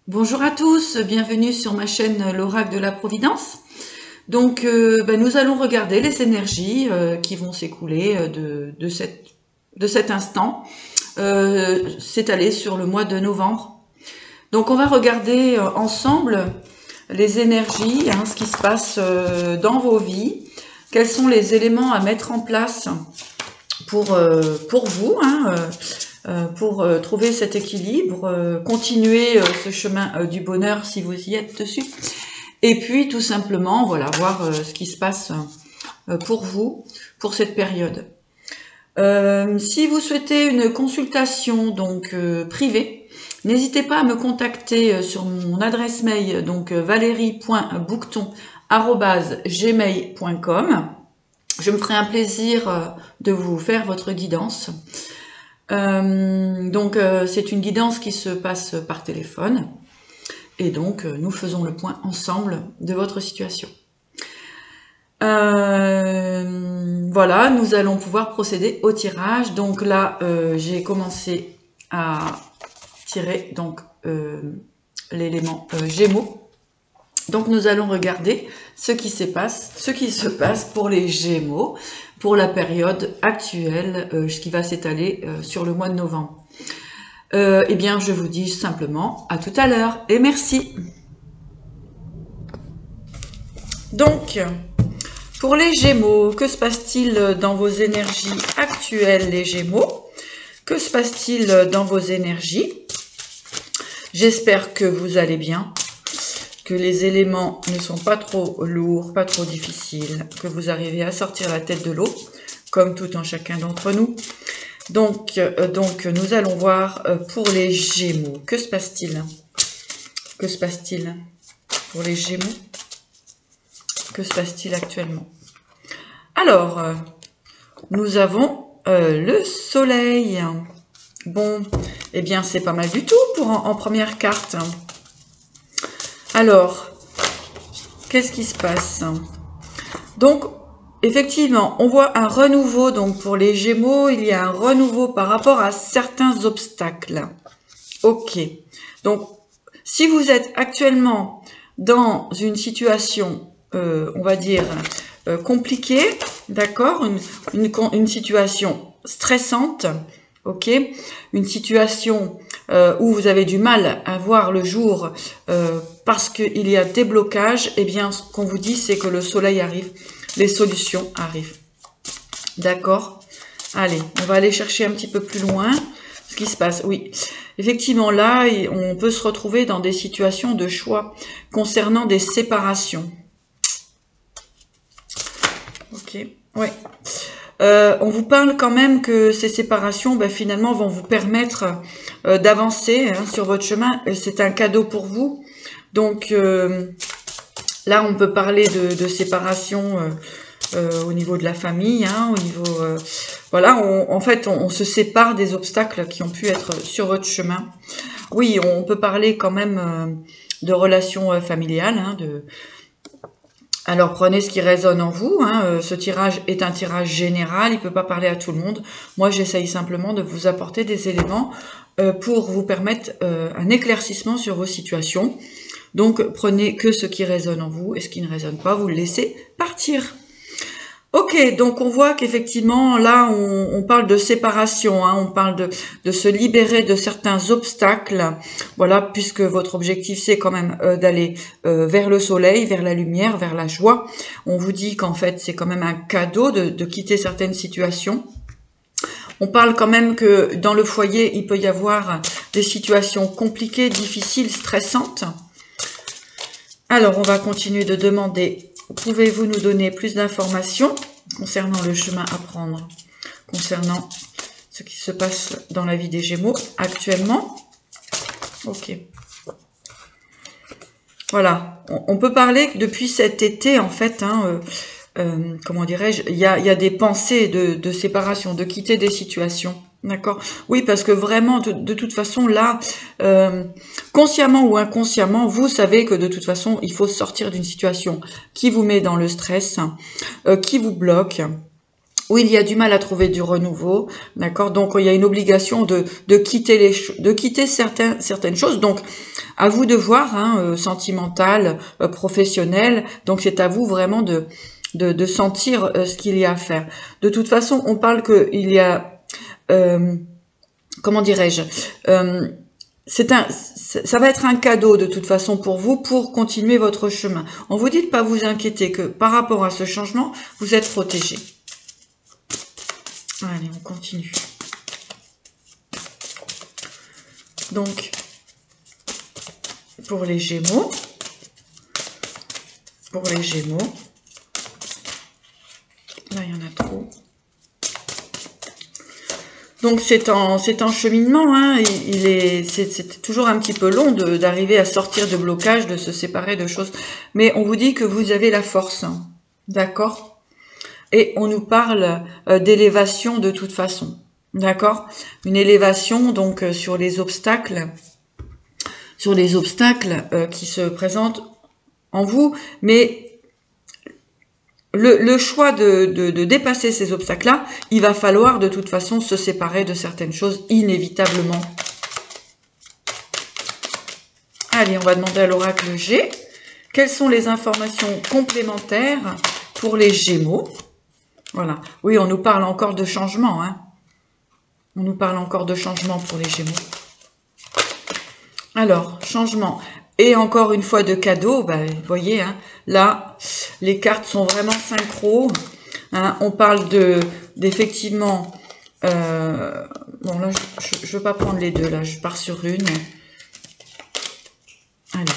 Bonjour à tous, bienvenue sur ma chaîne l'Oracle de la Providence. Donc nous allons regarder les énergies qui vont s'écouler de cet instant, s'étaler sur le mois de novembre. Donc on va regarder ensemble les énergies, ce qui se passe dans vos vies, quels sont les éléments à mettre en place pour vous, pour trouver cet équilibre, continuer ce chemin du bonheur si vous y êtes dessus. Et puis tout simplement, voilà, voir ce qui se passe pour vous, pour cette période. Si vous souhaitez une consultation donc privée, n'hésitez pas à me contacter sur mon adresse mail, donc valérie.bouqueton@gmail.com. Je me ferai un plaisir de vous faire votre guidance. C'est une guidance qui se passe par téléphone. Et donc, nous faisons le point ensemble de votre situation. Voilà, nous allons pouvoir procéder au tirage. Donc là, j'ai commencé à tirer donc l'élément Gémeaux. Donc nous allons regarder ce qui se passe pour les Gémeaux, pour la période actuelle, ce qui va s'étaler sur le mois de novembre. Eh bien, je vous dis simplement à tout à l'heure et merci. Donc, pour les Gémeaux, que se passe-t-il dans vos énergies actuelles, les Gémeaux? Que se passe-t-il dans vos énergies? J'espère que vous allez bien, que les éléments ne sont pas trop lourds, pas trop difficiles, que vous arrivez à sortir la tête de l'eau, comme tout un chacun d'entre nous. Donc, nous allons voir pour les Gémeaux. Que se passe-t-il? Que se passe-t-il pour les Gémeaux? Que se passe-t-il actuellement? Alors, nous avons le Soleil. Bon, eh bien, c'est pas mal du tout pour en première carte. Alors, qu'est-ce qui se passe? Donc, effectivement, on voit un renouveau. Donc, pour les Gémeaux, il y a un renouveau par rapport à certains obstacles. Ok. Donc, si vous êtes actuellement dans une situation, on va dire, compliquée, d'accord, une situation stressante, ok, une situation où vous avez du mal à voir le jour parce qu'il y a des blocages, eh bien, ce qu'on vous dit, c'est que le soleil arrive, les solutions arrivent. D'accord? Allez, on va aller chercher un petit peu plus loin ce qui se passe. Oui, effectivement, là, on peut se retrouver dans des situations de choix concernant des séparations. Ok, ouais. On vous parle quand même que ces séparations, finalement, vont vous permettre d'avancer sur votre chemin. C'est un cadeau pour vous. Donc, là, on peut parler de séparation au niveau de la famille, au niveau... voilà, en fait, on se sépare des obstacles qui ont pu être sur votre chemin. Oui, on peut parler quand même de relations familiales, Alors, prenez ce qui résonne en vous. Ce tirage est un tirage général. Il ne peut pas parler à tout le monde. Moi, j'essaye simplement de vous apporter des éléments pour vous permettre un éclaircissement sur vos situations. Donc, prenez que ce qui résonne en vous et ce qui ne résonne pas, vous le laissez partir. Ok, donc on voit qu'effectivement, là, on parle de séparation, on parle de se libérer de certains obstacles, voilà, puisque votre objectif, c'est quand même d'aller vers le soleil, vers la lumière, vers la joie. On vous dit qu'en fait, c'est quand même un cadeau de quitter certaines situations. On parle quand même que dans le foyer, il peut y avoir des situations compliquées, difficiles, stressantes. Alors, on va continuer de demander... Pouvez-vous nous donner plus d'informations concernant le chemin à prendre, concernant ce qui se passe dans la vie des Gémeaux actuellement? Ok. Voilà. On peut parler que depuis cet été, en fait, comment dirais-je, il y a des pensées de séparation, de quitter des situations. D'accord. Oui, parce que vraiment, de toute façon, là, consciemment ou inconsciemment, vous savez que de toute façon, il faut sortir d'une situation qui vous met dans le stress, qui vous bloque. où il y a du mal à trouver du renouveau, d'accord? Donc il y a une obligation de quitter certaines choses. Donc à vous de voir, hein, sentimental, professionnel. Donc c'est à vous vraiment de sentir ce qu'il y a à faire. De toute façon, on parle que il y a, comment dirais-je, ça va être un cadeau de toute façon pour vous pour continuer votre chemin. On vous dit de pas vous inquiéter, que par rapport à ce changement, vous êtes protégé. Allez, on continue. Donc, pour les Gémeaux, là il y en a trop. Donc c'est en cheminement, hein. C'est toujours un petit peu long d'arriver à sortir de blocage, de se séparer de choses. Mais on vous dit que vous avez la force, hein. D'accord? Et on nous parle d'élévation de toute façon, d'accord? Une élévation donc sur les obstacles qui se présentent en vous, mais le choix de dépasser ces obstacles-là, il va falloir de toute façon se séparer de certaines choses inévitablement. Allez, on va demander à l'oracle G. Quelles sont les informations complémentaires pour les Gémeaux? Voilà. Oui, on nous parle encore de changement, hein. On nous parle encore de changement pour les Gémeaux. Alors, changement. Et encore une fois de cadeau, bah, vous voyez, hein, là, les cartes sont vraiment synchro. Hein, on parle d'effectivement... bon, là, je ne veux pas prendre les deux, là, je pars sur une. Allez.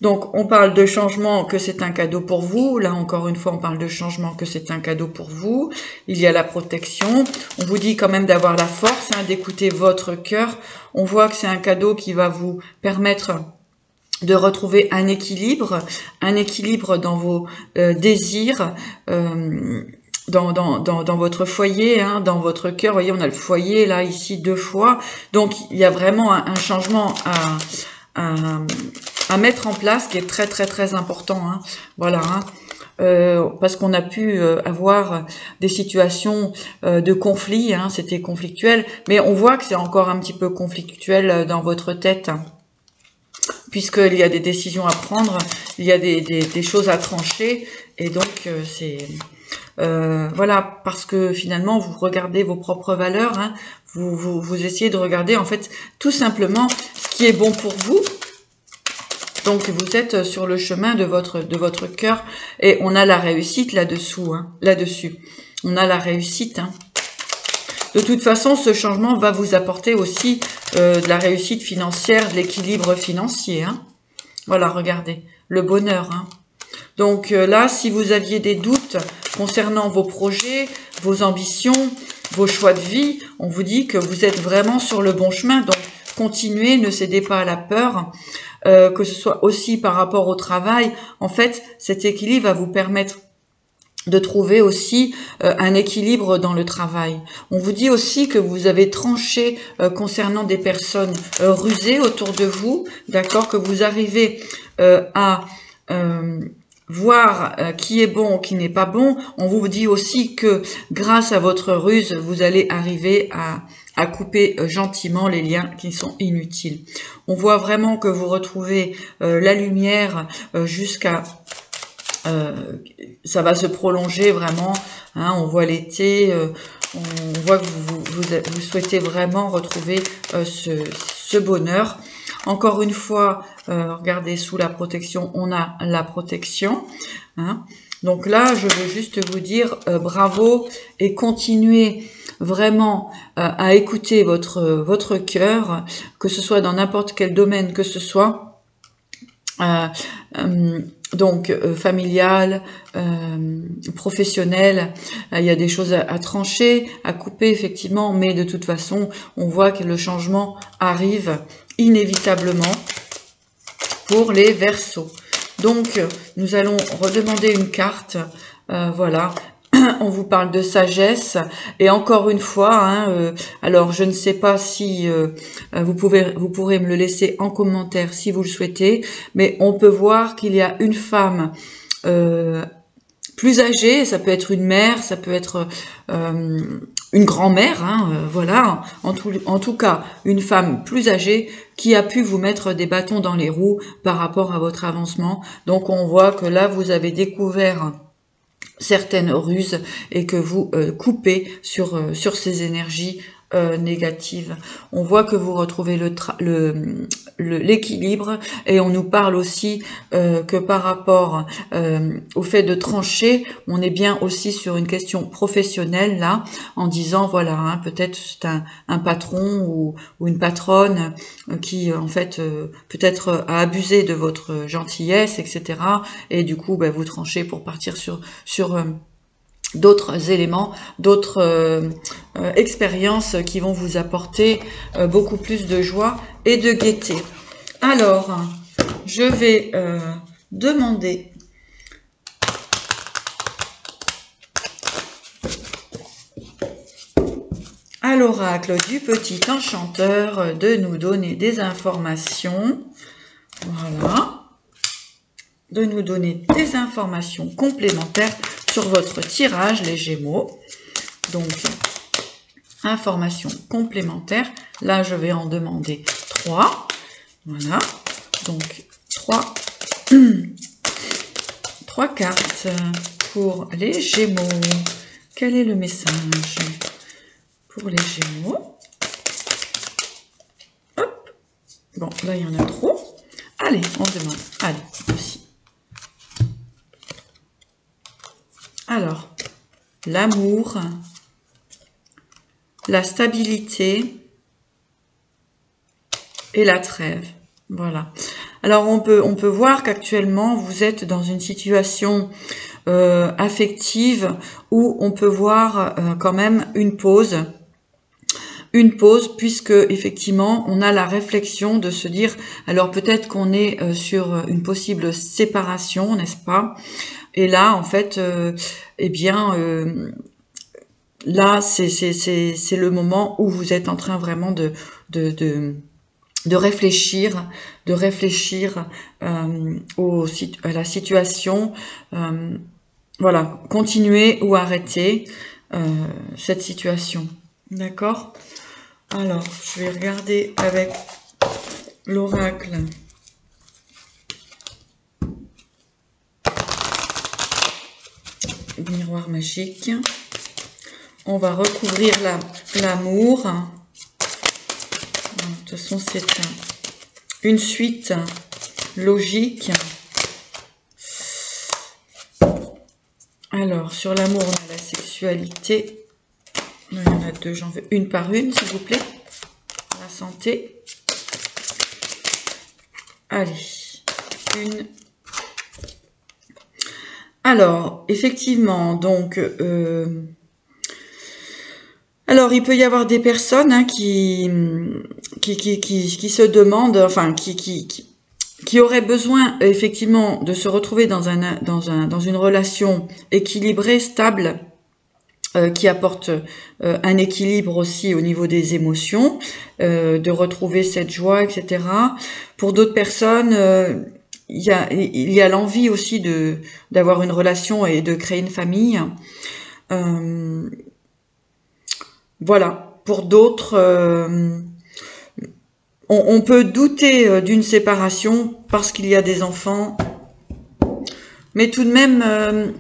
Donc, on parle de changement, que c'est un cadeau pour vous. Là, encore une fois, on parle de changement, que c'est un cadeau pour vous. Il y a la protection. On vous dit quand même d'avoir la force, hein, d'écouter votre cœur. On voit que c'est un cadeau qui va vous permettre de retrouver un équilibre dans vos désirs, dans votre foyer, hein, dans votre cœur. Vous voyez, on a le foyer, là, ici, 2 fois. Donc, il y a vraiment un changement à mettre en place qui est très très très important, hein. Voilà, hein. Parce qu'on a pu avoir des situations de conflit, hein, c'était conflictuel, mais on voit que c'est encore un petit peu conflictuel dans votre tête, hein, puisqu'il y a des décisions à prendre, il y a des choses à trancher, et donc c'est... voilà, parce que finalement vous regardez vos propres valeurs, hein, vous essayez de regarder en fait tout simplement ce qui est bon pour vous. Donc vous êtes sur le chemin de votre cœur et on a la réussite là-dessous, hein, là-dessus. On a la réussite, hein. De toute façon, ce changement va vous apporter aussi de la réussite financière, de l'équilibre financier, hein. Voilà, regardez, le bonheur, hein. Donc là, si vous aviez des doutes concernant vos projets, vos ambitions, vos choix de vie, on vous dit que vous êtes vraiment sur le bon chemin. Donc continuez, ne cédez pas à la peur. Que ce soit aussi par rapport au travail, en fait, cet équilibre va vous permettre de trouver aussi un équilibre dans le travail. On vous dit aussi que vous avez tranché concernant des personnes rusées autour de vous, d'accord, que vous arrivez à voir qui est bon ou qui n'est pas bon. On vous dit aussi que grâce à votre ruse, vous allez arriver à couper gentiment les liens qui sont inutiles. On voit vraiment que vous retrouvez la lumière jusqu'à... ça va se prolonger vraiment, hein, on voit l'été, on voit que vous souhaitez vraiment retrouver ce bonheur. Encore une fois, regardez, sous la protection, on a la protection, hein. Donc là, je veux juste vous dire bravo et continuez vraiment à écouter votre cœur, que ce soit dans n'importe quel domaine que ce soit, donc familial, professionnel, il y a des choses à trancher, à couper effectivement, mais de toute façon, on voit que le changement arrive inévitablement pour les Verseaux. Donc, nous allons redemander une carte, voilà. On vous parle de sagesse et encore une fois, hein, alors je ne sais pas si vous pourrez me le laisser en commentaire si vous le souhaitez, mais on peut voir qu'il y a une femme plus âgée, ça peut être une mère, ça peut être une grand-mère, hein, voilà, en tout cas, une femme plus âgée qui a pu vous mettre des bâtons dans les roues par rapport à votre avancement. Donc on voit que là, vous avez découvert certaines ruses et que vous coupez sur ces énergies négatives. On voit que vous retrouvez l'équilibre et on nous parle aussi que par rapport au fait de trancher, on est bien aussi sur une question professionnelle là, en disant voilà, hein, peut-être c'est un patron ou une patronne qui en fait peut-être a abusé de votre gentillesse, etc. Et du coup, vous tranchez pour partir sur d'autres éléments, d'autres expériences qui vont vous apporter beaucoup plus de joie et de gaieté. Alors, je vais demander à l'oracle du petit enchanteur de nous donner des informations. Voilà. De nous donner des informations complémentaires sur votre tirage, les Gémeaux. Donc, informations complémentaires. Là, je vais en demander 3. Voilà. Donc, 3 cartes pour les Gémeaux. Quel est le message pour les Gémeaux? Hop. Bon, là, il y en a trop. Allez, on demande. Allez, aussi. Alors, l'amour, la stabilité et la trêve. Voilà. Alors, on peut voir qu'actuellement, vous êtes dans une situation affective où on peut voir quand même une pause. Une pause, puisque effectivement, on a la réflexion de se dire, alors peut-être qu'on est sur une possible séparation, n'est-ce pas? Et là, en fait, eh bien, là, c'est le moment où vous êtes en train vraiment de réfléchir, à la situation. Voilà, continuer ou arrêter cette situation. D'accord? Alors, je vais regarder avec l'oracle. Miroir magique. On va recouvrir l'amour. De toute façon, c'est une suite logique. Alors, sur l'amour, on a la sexualité. Non, il y en a deux, j'en veux une par une, s'il vous plaît. La santé. Allez, une. Alors, effectivement, donc, alors il peut y avoir des personnes hein, qui se demandent, enfin, qui auraient besoin effectivement de se retrouver dans une relation équilibrée, stable, qui apporte un équilibre aussi au niveau des émotions, de retrouver cette joie, etc. Pour d'autres personnes, il y a l'envie aussi d'avoir une relation et de créer une famille. Voilà. Pour d'autres, on peut douter d'une séparation parce qu'il y a des enfants, mais tout de même,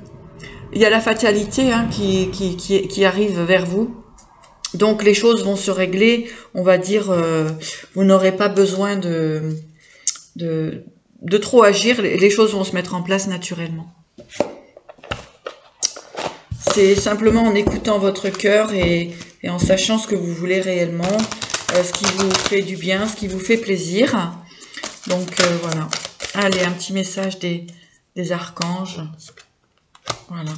il y a la fatalité hein, qui arrive vers vous. Donc les choses vont se régler, on va dire, vous n'aurez pas besoin de trop agir, les choses vont se mettre en place naturellement. C'est simplement en écoutant votre cœur et en sachant ce que vous voulez réellement, ce qui vous fait du bien, ce qui vous fait plaisir. Donc voilà. Allez, un petit message des archanges. Voilà.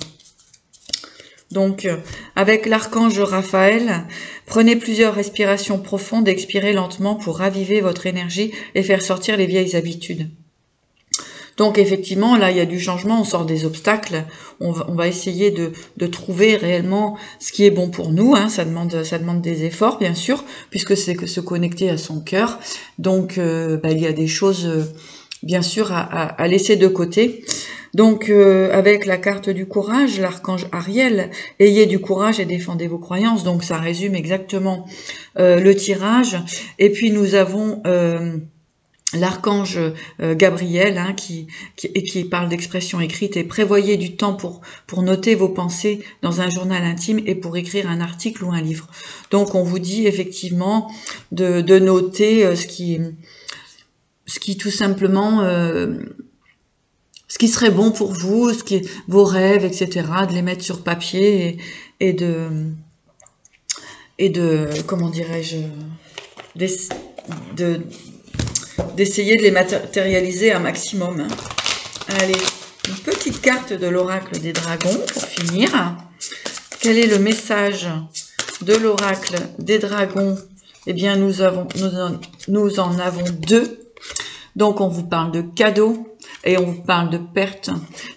Donc, avec l'archange Raphaël, prenez plusieurs respirations profondes, expirez lentement pour raviver votre énergie et faire sortir les vieilles habitudes. Donc, effectivement, là, il y a du changement, on sort des obstacles, on va essayer de trouver réellement ce qui est bon pour nous, hein, ça demande des efforts, bien sûr, puisque c'est que se connecter à son cœur. Donc, il y a des choses, bien sûr, à laisser de côté. Donc, avec la carte du courage, l'archange Ariel, ayez du courage et défendez vos croyances. Donc, ça résume exactement le tirage. Et puis, nous avons l'archange Gabriel, hein, qui parle d'expression écrite, et prévoyez du temps pour noter vos pensées dans un journal intime et pour écrire un article ou un livre. Donc, on vous dit effectivement de noter ce qui tout simplement... ce qui serait bon pour vous, vos rêves, etc., de les mettre sur papier et de comment dirais-je, d'essayer de les matérialiser un maximum. Allez, une petite carte de l'oracle des dragons pour finir. Quel est le message de l'oracle des dragons? Eh bien, nous en avons deux. Donc, on vous parle de cadeaux et on vous parle de perte.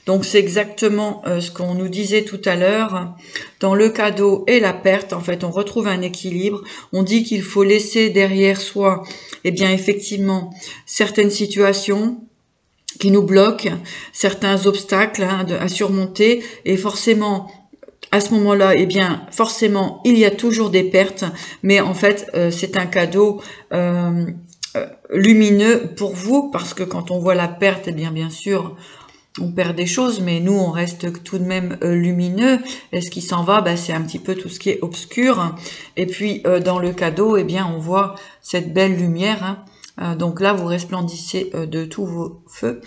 Donc, c'est exactement ce qu'on nous disait tout à l'heure. Dans le cadeau et la perte, en fait, on retrouve un équilibre. On dit qu'il faut laisser derrière soi, eh bien, effectivement, certaines situations qui nous bloquent, certains obstacles à surmonter. Et forcément, à ce moment-là, eh bien, forcément, il y a toujours des pertes. Mais en fait, c'est un cadeau... lumineux pour vous, parce que quand on voit la perte, eh bien sûr, on perd des choses, mais nous, on reste tout de même lumineux. Et ce qui s'en va, c'est un petit peu tout ce qui est obscur. Et puis, dans le cadeau, eh bien, on voit cette belle lumière. Donc là, vous resplendissez de tous vos feux.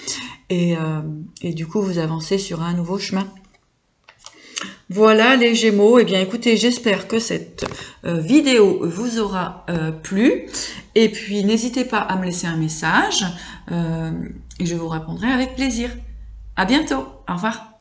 Et du coup, vous avancez sur un nouveau chemin. Voilà les Gémeaux, eh bien écoutez, j'espère que cette vidéo vous aura plu, et puis n'hésitez pas à me laisser un message, et je vous répondrai avec plaisir. À bientôt, au revoir.